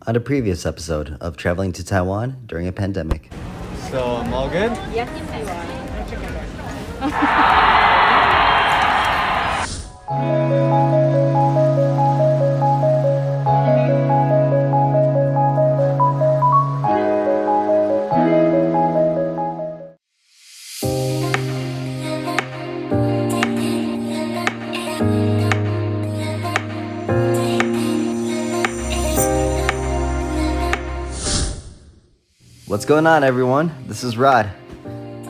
on a previous episode of traveling to Taiwan during a pandemic. So I'm all good? Yes, you are. What's going on, everyone? This is Rod.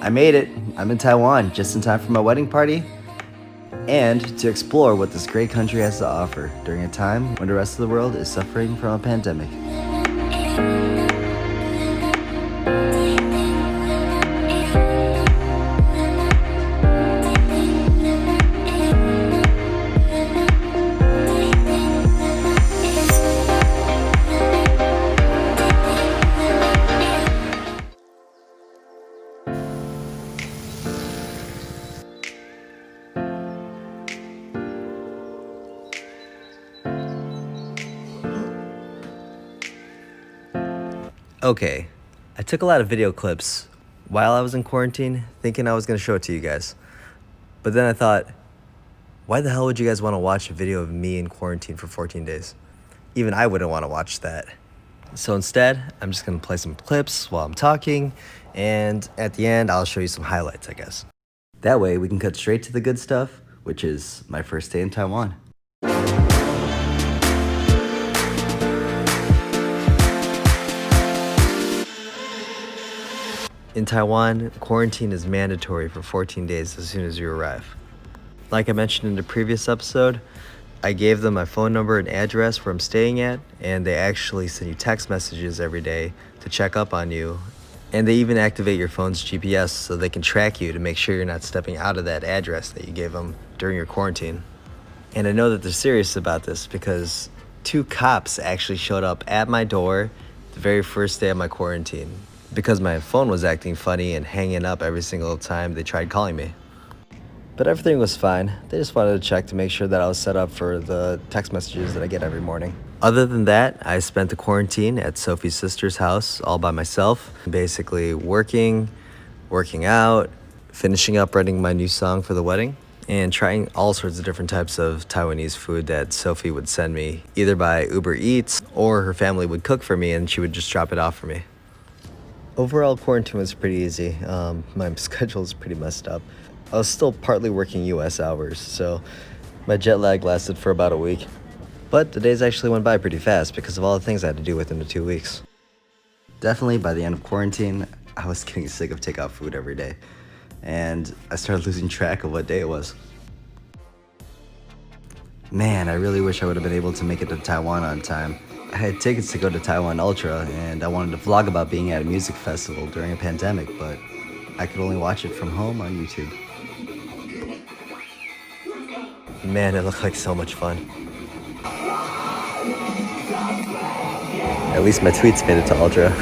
I made it. I'm in Taiwan just in time for my wedding party and to explore what this great country has to offer during a time when the rest of the world is suffering from a pandemic. Okay, I took a lot of video clips while I was in quarantine, thinking I was going to show it to you guys. But then I thought, why the hell would you guys want to watch a video of me in quarantine for 14 days? Even I wouldn't want to watch that. So instead, I'm just going to play some clips while I'm talking, and at the end, I'll show you some highlights, I guess. That way, we can cut straight to the good stuff, which is my first day in Taiwan. In Taiwan, quarantine is mandatory for 14 days as soon as you arrive. Like I mentioned in the previous episode, I gave them my phone number and address where I'm staying at, and they actually send you text messages every day to check up on you. And they even activate your phone's GPS so they can track you to make sure you're not stepping out of that address that you gave them during your quarantine. And I know that they're serious about this because 2 cops actually showed up at my door the very first day of my quarantine, because my phone was acting funny and hanging up every single time they tried calling me. But everything was fine. They just wanted to check to make sure that I was set up for the text messages that I get every morning. Other than that, I spent the quarantine at Sophie's sister's house all by myself, basically working out, finishing up writing my new song for the wedding, and trying all sorts of different types of Taiwanese food that Sophie would send me, either by Uber Eats or her family would cook for me and she would just drop it off for me. Overall, quarantine was pretty easy. My schedule is pretty messed up. I was still partly working US hours, so my jet lag lasted for about a week. But the days actually went by pretty fast because of all the things I had to do within the 2 weeks. Definitely by the end of quarantine, I was getting sick of takeout food every day, and I started losing track of what day it was. Man, I really wish I would have been able to make it to Taiwan on time. I had tickets to go to Taiwan Ultra, and I wanted to vlog about being at a music festival during a pandemic, but I could only watch it from home on YouTube. Man, it looked like so much fun. At least my tweets made it to Ultra.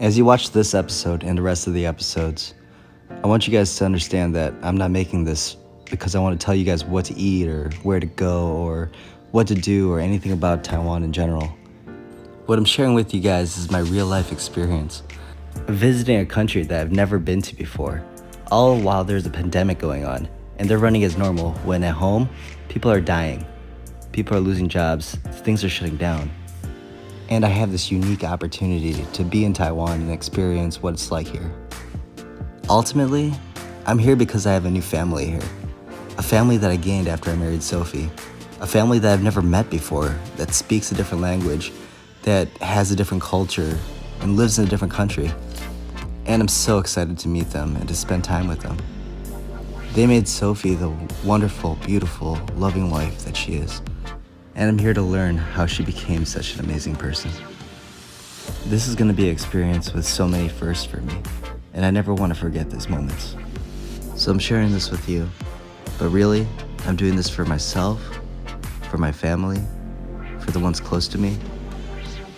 As you watch this episode and the rest of the episodes, I want you guys to understand that I'm not making this because I want to tell you guys what to eat or where to go or what to do or anything about Taiwan in general. What I'm sharing with you guys is my real life experience of visiting a country that I've never been to before, all while there's a pandemic going on and they're running as normal when at home, people are dying, people are losing jobs, things are shutting down. And I have this unique opportunity to be in Taiwan and experience what it's like here. Ultimately, I'm here because I have a new family here. A family that I gained after I married Sophie. A family that I've never met before, that speaks a different language, that has a different culture, and lives in a different country. And I'm so excited to meet them and to spend time with them. They made Sophie the wonderful, beautiful, loving wife that she is. And I'm here to learn how she became such an amazing person. This is going to be an experience with so many firsts for me, and I never want to forget these moments. So I'm sharing this with you, but really, I'm doing this for myself, for my family, for the ones close to me,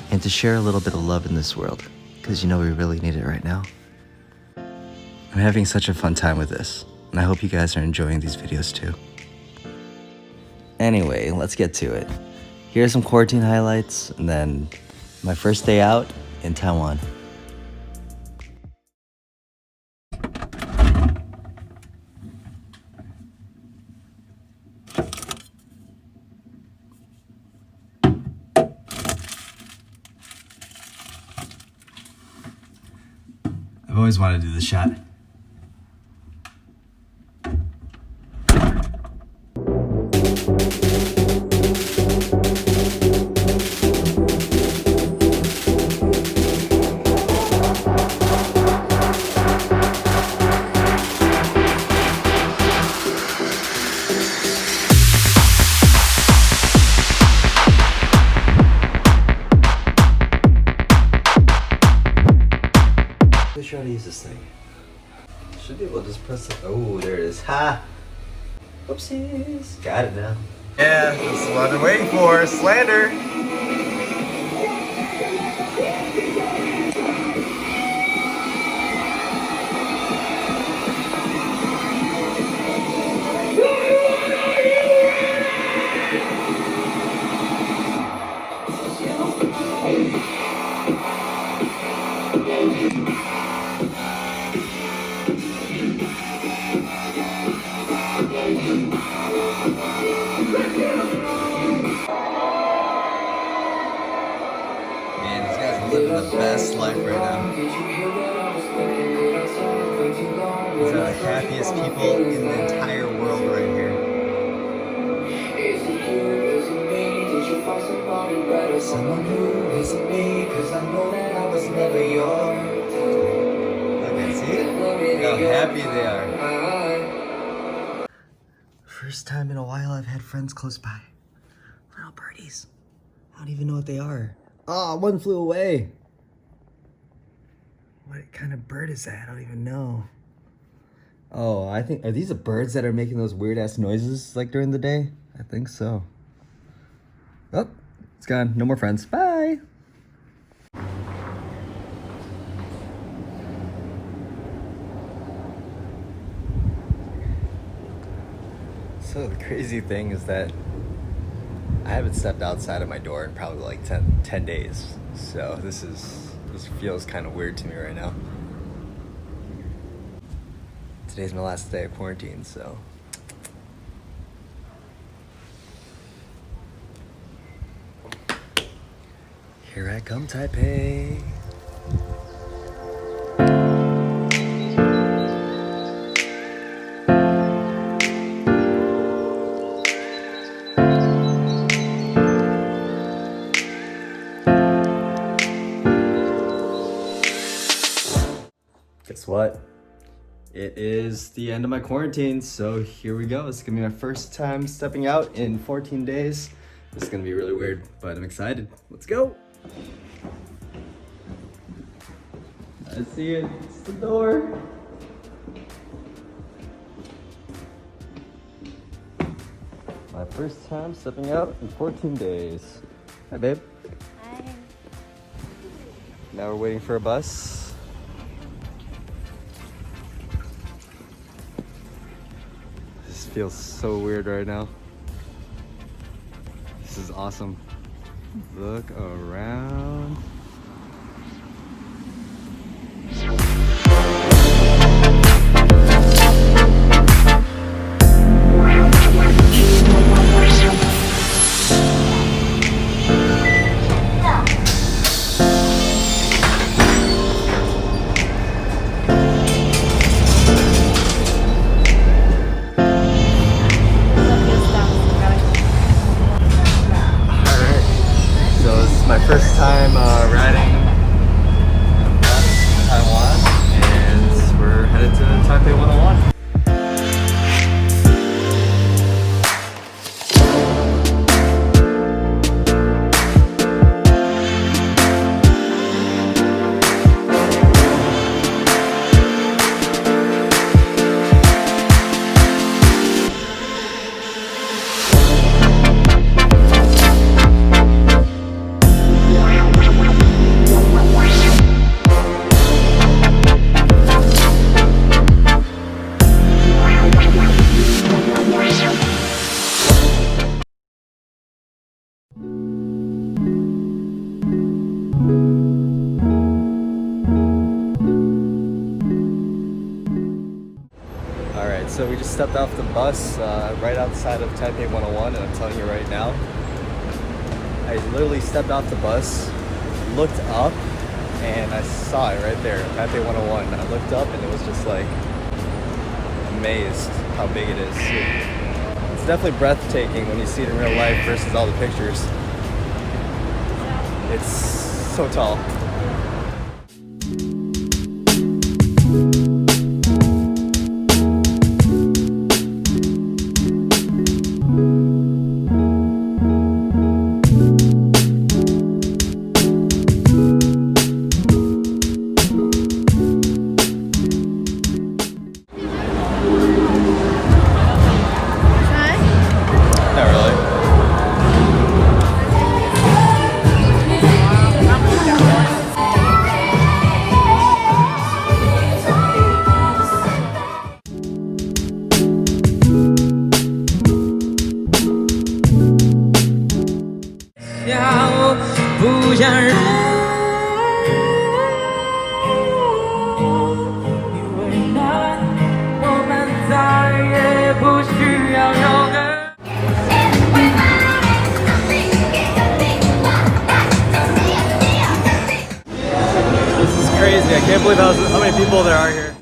and to share a little bit of love in this world, because you know we really need it right now. I'm having such a fun time with this, and I hope you guys are enjoying these videos too. Anyway, let's get to it. Here are some quarantine highlights, and then my first day out in Taiwan. I've always wanted to do this shot. Let's try to use this thing. Should be able to just press it. Oh, there it is. Ha! Oopsies. Got it now. Yeah, this is what I've been waiting for. Slander. Man, these guys are living the best life right now. These are the happiest people in the entire world right here. Someone who isn't me, 'cause I know that I was never yours. Okay, see? Look how happy they are. First time in a while I've had friends close by. Little birdies. I don't even know what they are. Oh, one flew away. What kind of bird is that? I don't even know. Oh, I think, are these the birds that are making those weird ass noises like during the day? I think so. Oh, it's gone. No more friends. Bye. So the crazy thing is that I haven't stepped outside of my door in probably like 10 days. So this feels kind of weird to me right now. Today's my last day of quarantine, so. Here I come, Taipei. Guess what? It is the end of my quarantine, so here we go. It's gonna be my first time stepping out in 14 days. This is gonna be really weird, but I'm excited. Let's go. I see it, it's the door. My first time stepping out in 14 days. Hi, babe. Hi. Now we're waiting for a bus. This feels so weird right now. This is awesome. Look around. My first time riding a bus in Taiwan. stepped off the bus right outside of Taipei 101, and I'm telling you right now, I literally stepped off the bus, looked up, and I saw it right there, Taipei 101. I looked up and it was just like amazed how big it is. It's definitely breathtaking when you see it in real life versus all the pictures. It's so tall. Not really. This is crazy. I can't believe how many people there are here.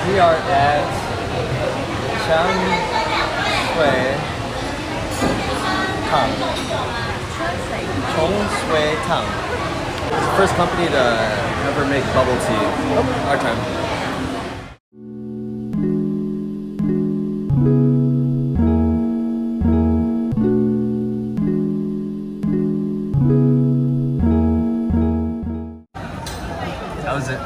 We are at Chongsui Tang. It's the first company to ever make bubble tea. Oh, our time. That was it.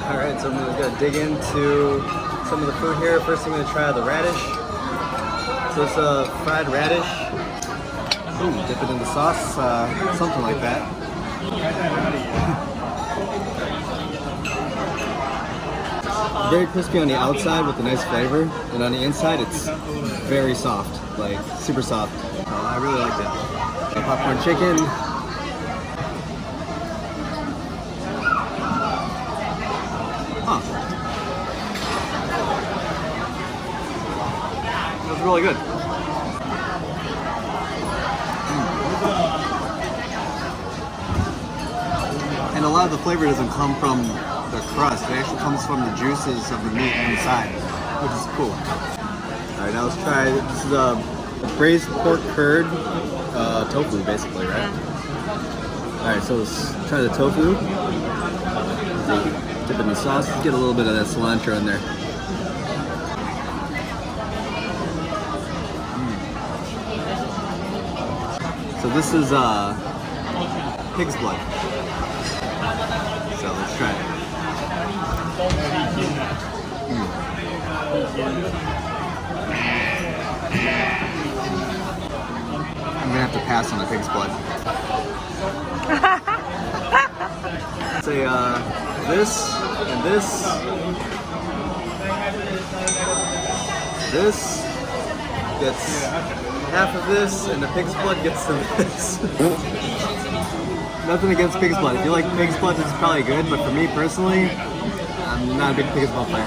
Alright, so I'm gonna dig into some of the food here. First I'm gonna try the radish. So it's a fried radish. Ooh, dip it in the sauce, something like that. Very crispy on the outside with a nice flavor, and on the inside it's very soft, like super soft. I really like that. Popcorn chicken. Huh. That was really good. And a lot of the flavor doesn't come from the crust. It actually comes from the juices of the meat inside, which is cool. Alright, now let's try, this is a braised pork curd tofu, basically, right? Alright, so let's try the tofu. Dip it in the sauce, get a little bit of that cilantro in there. So this is pig's blood. So let's try it. I'm gonna have to pass on the pig's blood. Say this and this. This gets half of this, and the pig's blood gets some of this. Nothing against pig's blood. If you like pig's blood, this is probably good, but for me personally, I'm not a big pig's blood fan.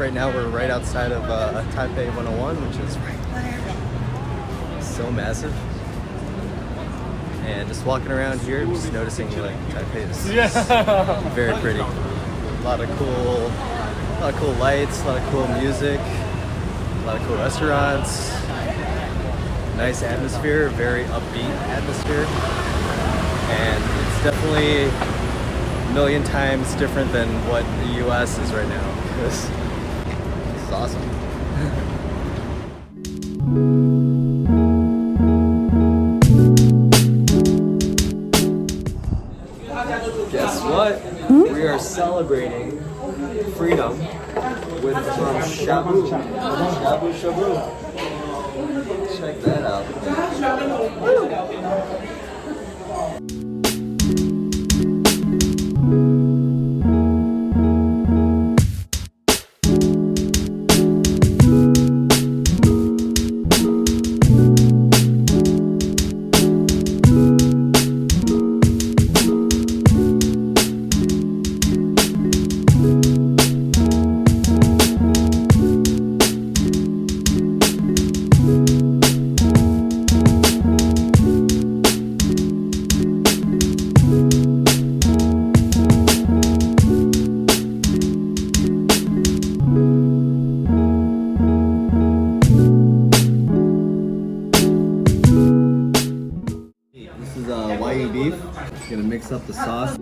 Right now we're right outside of Taipei 101, which is right there. So massive. And just walking around here, just noticing like Taipei is very pretty. A lot of cool lights, a lot of cool music, a lot of cool restaurants. Nice atmosphere, very upbeat atmosphere. And it's definitely a million times different than what the US is right now. This is awesome. Guess what? We are celebrating freedom with some shabu. Shabu shabu. Check that out. This is Wagyu beef. Gonna mix up the sauce.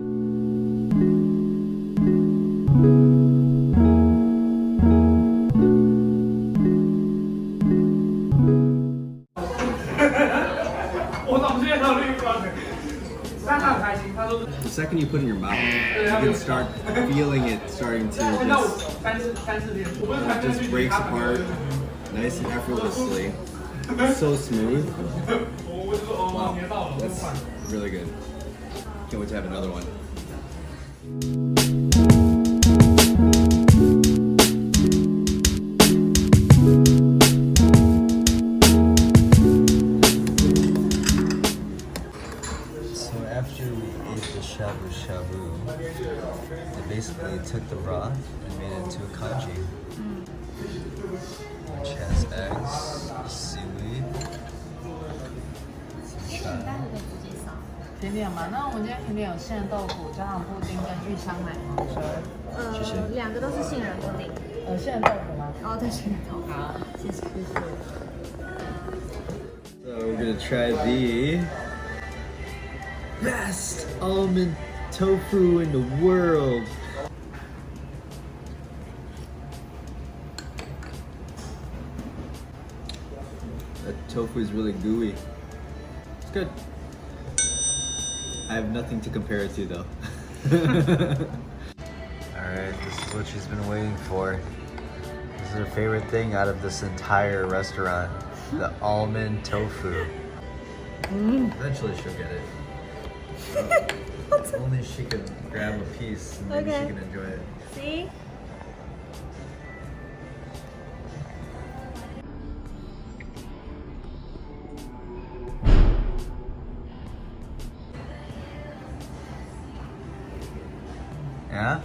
The second you put it in your mouth, you can start feeling it starting to just breaks apart nice and effortlessly. So smooth. Wow, that's really good. Can't wait to have another one. So after we ate the shabu shabu, they basically took the broth and made it into a kanji, which has eggs, seaweed, some chai. 甜点嘛，那我们今天甜点有馅豆腐、加上布丁跟玉香奶油谢谢。两个都是杏仁布丁。馅豆腐吗？哦，对，杏仁豆腐。好，谢谢。 So we're gonna try the best almond tofu in the world. That tofu is really gooey. It's good. I have nothing to compare it to though. Alright, this is what she's been waiting for. This is her favorite thing out of this entire restaurant. The almond tofu. Eventually she'll get it. Only she can grab a piece and maybe she can enjoy it. See? Yeah?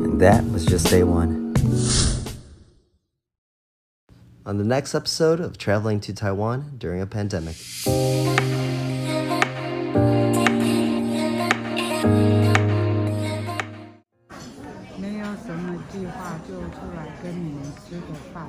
And that was just day one. On the next episode of Traveling to Taiwan During a Pandemic. 没有什么计划，就出来跟你们吃个饭。